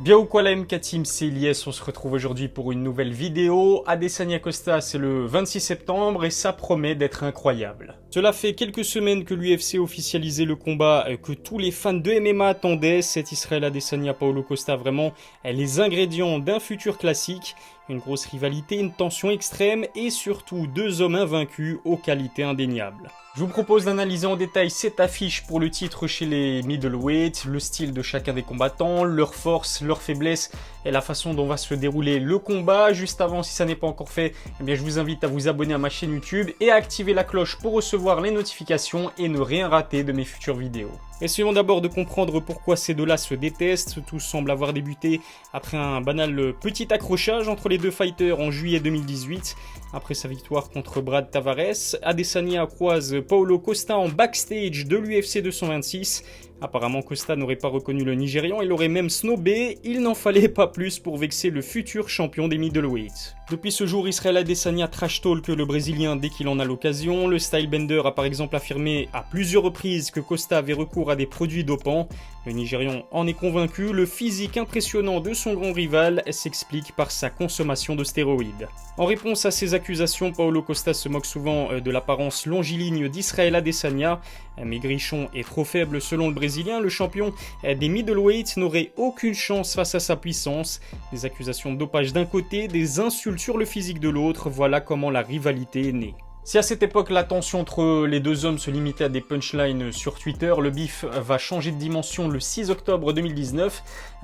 Bien ou quoi la MK Team, c'est Ilyes, on se retrouve aujourd'hui pour une nouvelle vidéo. Adesanya Costa, c'est le 26 septembre et ça promet d'être incroyable. Cela fait quelques semaines que l'UFC a officialisé le combat que tous les fans de MMA attendaient. Cet Israel Adesanya Paulo Costa, vraiment les ingrédients d'un futur classique. Une grosse rivalité, une tension extrême et surtout deux hommes invaincus aux qualités indéniables. Je vous propose d'analyser en détail cette affiche pour le titre chez les middleweight, le style de chacun des combattants, leurs forces, leurs faiblesses et la façon dont va se dérouler le combat. Juste avant, si ça n'est pas encore fait, eh bien, je vous invite à vous abonner à ma chaîne YouTube et à activer la cloche pour recevoir les notifications et ne rien rater de mes futures vidéos. Essayons d'abord de comprendre pourquoi ces deux-là se détestent. Tout semble avoir débuté après un banal petit accrochage entre les deux fighters en juillet 2018. Après sa victoire contre Brad Tavares, Adesanya croise Paulo Costa en backstage de l'UFC 226. Apparemment, Costa n'aurait pas reconnu le Nigérian et l'aurait même snobé. Il n'en fallait pas plus pour vexer le futur champion des middleweight. Depuis ce jour, Israel Adesanya trash talk le Brésilien dès qu'il en a l'occasion. Le Stylebender a par exemple affirmé à plusieurs reprises que Costa avait recours à des produits dopants. Le Nigérian en est convaincu. Le physique impressionnant de son grand rival s'explique par sa consommation de stéroïdes. En réponse à ces accusations, Paulo Costa se moque souvent de l'apparence longiligne d'Israel Adesanya. Maigrichon et trop faible selon le Brésilien, le champion des middleweight n'aurait aucune chance face à sa puissance. Des accusations de dopage d'un côté, des insultes sur le physique de l'autre, voilà comment la rivalité est née. Si à cette époque la tension entre les deux hommes se limitait à des punchlines sur Twitter, le bif va changer de dimension le 6 octobre 2019.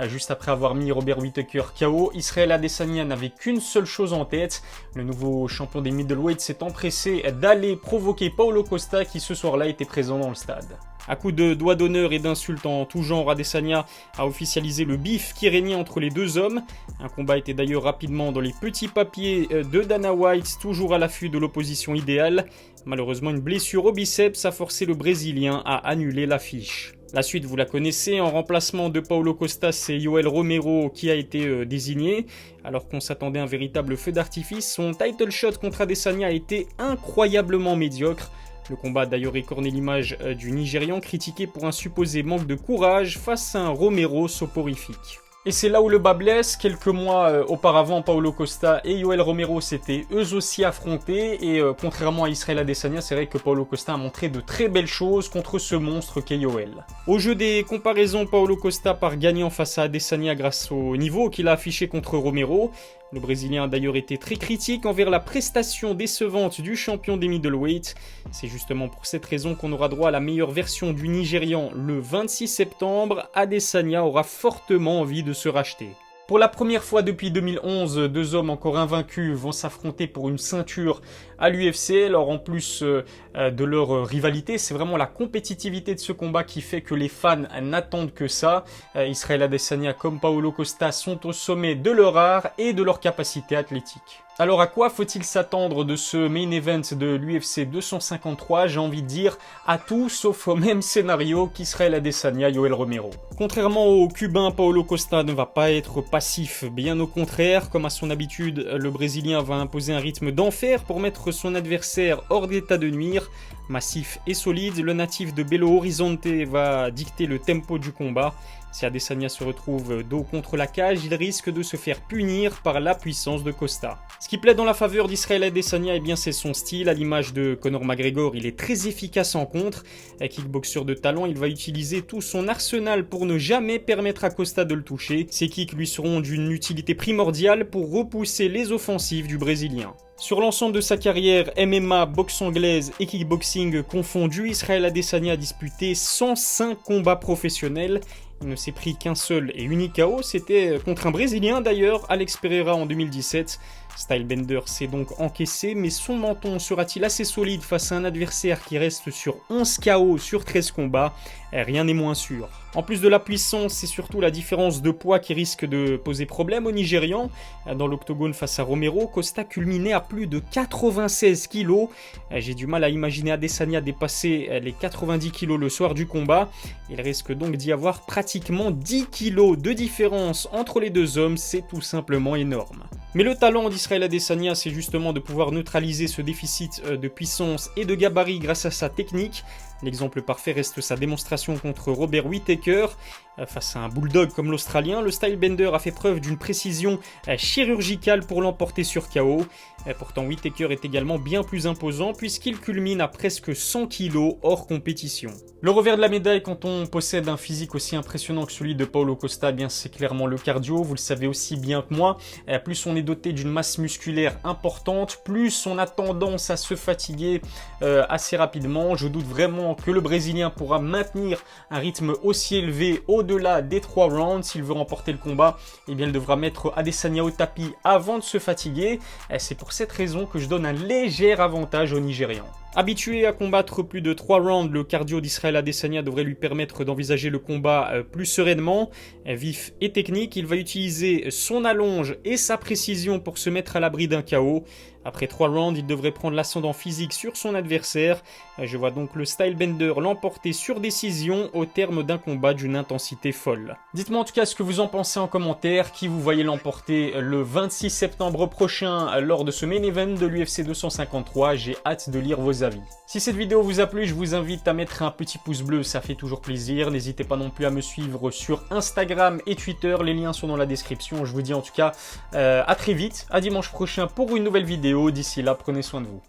Juste après avoir mis Robert Whittaker KO, Israel Adesanya n'avait qu'une seule chose en tête. Le nouveau champion des middleweight s'est empressé d'aller provoquer Paulo Costa qui ce soir-là était présent dans le stade. À coups de doigts d'honneur et d'insultes en tout genre, Adesanya a officialisé le bif qui régnait entre les deux hommes. Un combat était d'ailleurs rapidement dans les petits papiers de Dana White, toujours à l'affût de l'opposition idéale. Malheureusement, une blessure au biceps a forcé le Brésilien à annuler l'affiche. La suite, vous la connaissez, en remplacement de Paulo Costa, c'est Yoel Romero qui a été désigné. Alors qu'on s'attendait à un véritable feu d'artifice, son title shot contre Adesanya a été incroyablement médiocre. Le combat a d'ailleurs écorné l'image du Nigérian critiqué pour un supposé manque de courage face à un Romero soporifique. Et c'est là où le bas blesse. Quelques mois auparavant, Paulo Costa et Yoel Romero s'étaient eux aussi affrontés. Et contrairement à Israel Adesanya, c'est vrai que Paulo Costa a montré de très belles choses contre ce monstre qu'est Yoel. Au jeu des comparaisons, Paulo Costa part gagnant face à Adesanya grâce au niveau qu'il a affiché contre Romero. Le Brésilien a d'ailleurs été très critique envers la prestation décevante du champion des middleweight. C'est justement pour cette raison qu'on aura droit à la meilleure version du Nigérian le 26 septembre. Adesanya aura fortement envie de se racheter. Pour la première fois depuis 2011, deux hommes encore invaincus vont s'affronter pour une ceinture à l'UFC. Alors en plus de leur rivalité, c'est vraiment la compétitivité de ce combat qui fait que les fans n'attendent que ça. Israel Adesanya comme Paulo Costa sont au sommet de leur art et de leur capacité athlétique. Alors à quoi faut-il s'attendre de ce main event de l'UFC 253? J'ai envie de dire à tout sauf au même scénario qu'Israel Adesanya, Yoel Romero. Contrairement au Cubain, Paulo Costa ne va pas être passif, bien au contraire. Comme à son habitude, le Brésilien va imposer un rythme d'enfer pour mettre son adversaire hors d'état de nuire. Massif et solide, le natif de Belo Horizonte va dicter le tempo du combat. Si Adesanya se retrouve dos contre la cage, il risque de se faire punir par la puissance de Costa. Ce qui plaît dans la faveur d'Israel Adesanya, eh bien, c'est son style. À l'image de Conor McGregor, il est très efficace en contre. Kickboxer de talent, il va utiliser tout son arsenal pour ne jamais permettre à Costa de le toucher. Ses kicks lui seront d'une utilité primordiale pour repousser les offensives du Brésilien. Sur l'ensemble de sa carrière, MMA, boxe anglaise et kickboxing confondus, Israel Adesanya a disputé 105 combats professionnels. Il ne s'est pris qu'un seul et unique KO, c'était contre un Brésilien d'ailleurs, Alex Pereira en 2017. Stylebender s'est donc encaissé, mais son menton sera-t-il assez solide face à un adversaire qui reste sur 11 KO sur 13 combats? Rien n'est moins sûr. En plus de la puissance, c'est surtout la différence de poids qui risque de poser problème au Nigérian. Dans l'octogone face à Romero, Costa culminait à plus de 96 kg. J'ai du mal à imaginer Adesanya dépasser les 90 kg le soir du combat. Il risque donc d'y avoir pratiquement 10 kg de différence entre les deux hommes, c'est tout simplement énorme. Mais le talent d'Israel Adesanya, c'est justement de pouvoir neutraliser ce déficit de puissance et de gabarit grâce à sa technique. L'exemple parfait reste sa démonstration contre Robert Whittaker. Face à un bulldog comme l'Australien, le Stylebender a fait preuve d'une précision chirurgicale pour l'emporter sur KO. Pourtant, Whittaker est également bien plus imposant puisqu'il culmine à presque 100 kg hors compétition. Le revers de la médaille quand on possède un physique aussi impressionnant que celui de Paulo Costa, eh bien c'est clairement le cardio, vous le savez aussi bien que moi. Plus on est doté d'une masse musculaire importante, plus on a tendance à se fatiguer assez rapidement. Je doute vraiment que le Brésilien pourra maintenir un rythme aussi élevé au-delà des 3 rounds. S'il veut remporter le combat, eh bien il devra mettre Adesanya au tapis avant de se fatiguer. C'est pour cette raison que je donne un léger avantage au Nigérian. Habitué à combattre plus de 3 rounds, le cardio d'Israël Adesanya devrait lui permettre d'envisager le combat plus sereinement. Vif et technique, il va utiliser son allonge et sa précision pour se mettre à l'abri d'un KO. Après 3 rounds, il devrait prendre l'ascendant physique sur son adversaire. Je vois donc le Stylebender l'emporter sur décision au terme d'un combat d'une intensité folle. Dites-moi en tout cas ce que vous en pensez en commentaire, qui vous voyez l'emporter le 26 septembre prochain lors de ce main event de l'UFC 253. J'ai hâte de lire vos avis. Si cette vidéo vous a plu, je vous invite à mettre un petit pouce bleu, ça fait toujours plaisir. N'hésitez pas non plus à me suivre sur Instagram et Twitter, les liens sont dans la description. Je vous dis en tout cas à très vite, à dimanche prochain pour une nouvelle vidéo. D'ici là, prenez soin de vous.